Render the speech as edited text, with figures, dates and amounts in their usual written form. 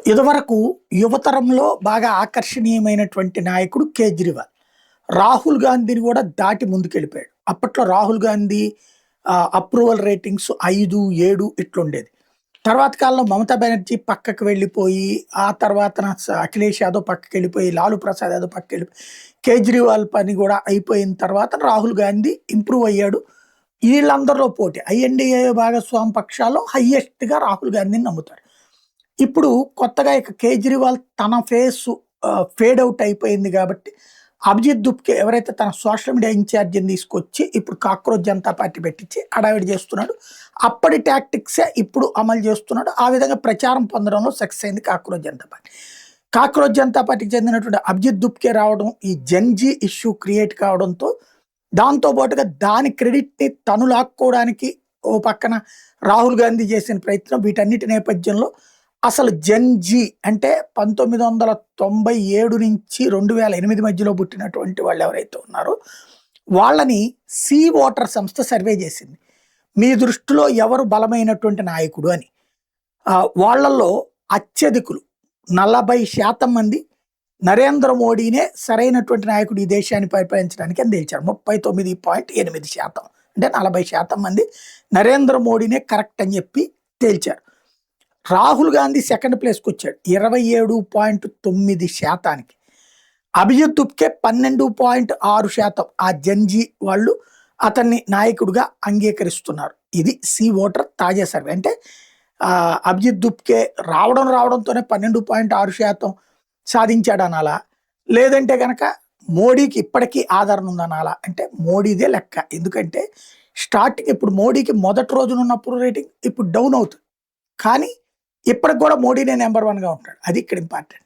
ఇదివరకు యువతరంలో బాగా ఆకర్షణీయమైనటువంటి నాయకుడు కేజ్రీవాల్. రాహుల్ గాంధీని కూడా దాటి ముందుకెళ్ళిపోయాడు. అప్పట్లో రాహుల్ గాంధీ అప్రూవల్ రేటింగ్స్ 5, 7 ఇట్లుండేది. తర్వాత కాలంలో మమతా బెనర్జీ పక్కకు వెళ్ళిపోయి, ఆ తర్వాతన అఖిలేష్ యాదవ్ పక్కకెళ్ళిపోయి, లాలూ ప్రసాద్ యాదవ్ పక్కకెళ్ళిపోయి, కేజ్రీవాల్ పని కూడా అయిపోయిన తర్వాత రాహుల్ గాంధీ ఇంప్రూవ్ అయ్యాడు. వీళ్ళందరిలో పోటీ ఐఎన్డీఏ భాగస్వామి పక్షాల్లో హైయెస్ట్‌గా రాహుల్ గాంధీని నమ్ముతారు. ఇప్పుడు కొత్తగా ఇక కేజ్రీవాల్ తన ఫేసు ఫేడ్ ఔట్ అయిపోయింది కాబట్టి, అభిజిత్ దుప్కే ఎవరైతే తన సోషల్ మీడియా ఇన్‌చార్జిని తీసుకొచ్చి ఇప్పుడు కాక్రోచ్ జనతా పార్టీ పెట్టించి హడావిడి చేస్తున్నాడు. అప్పటి టాక్టిక్సే ఇప్పుడు అమలు చేస్తున్నాడు. ఆ విధంగా ప్రచారం పొందడంలో సక్సెస్ అయింది cockroach Janata party. Cockroach Janata పార్టీకి చెందినటువంటి అభిజిత్ దుప్కే రావడం, ఈ జంజీ ఇష్యూ క్రియేట్ కావడంతో, దాంతో పాటుగా దాని క్రెడిట్‌ని తను లాక్కోవడానికి ఓ పక్కన రాహుల్ గాంధీ చేసిన ప్రయత్నం, వీటన్నిటి నేపథ్యంలో అసలు జెన్‌జీ అంటే 1997 నుంచి 2008 మధ్యలో పుట్టినటువంటి వాళ్ళు ఎవరైతే ఉన్నారో, వాళ్ళని సీ ఓటర్ సంస్థ సర్వే చేసింది. మీ దృష్టిలో ఎవరు బలమైనటువంటి నాయకుడు అని. వాళ్ళల్లో అత్యధికులు 40% మంది నరేంద్ర మోడీనే సరైనటువంటి నాయకుడు ఈ దేశాన్ని పరిపాలించడానికి అని తేల్చారు. 39.8%, అంటే 40% మంది నరేంద్ర మోడీనే కరెక్ట్ అని చెప్పి తేల్చారు. రాహుల్ గాంధీ సెకండ్ ప్లేస్కి వచ్చాడు 27.9%. అభిజిత్ దుప్కే 12.6%. ఆ జంజీ వాళ్ళు అతన్ని నాయకుడిగా అంగీకరిస్తున్నారు. ఇది సి ఓటర్ తాజా సర్వే. అంటే అభిజిత్ దుప్కే రావడంతోనే 12.6% సాధించాడు అనాలా, లేదంటే కనుక మోడీకి ఇప్పటికీ ఆదరణ ఉందనాలా అంటే మోడీదే లెక్క. ఎందుకంటే స్టార్టింగ్ ఇప్పుడు మోడీకి మొదటి రోజున ఉన్నప్పుడు రేటింగ్ ఇప్పుడు డౌన్ అవుతుంది, కానీ ఇప్పటికి కూడా మోడీనే నెంబర్ 1గా ఉంటాడు. అది ఇక్కడ ఇంపార్టెంట్.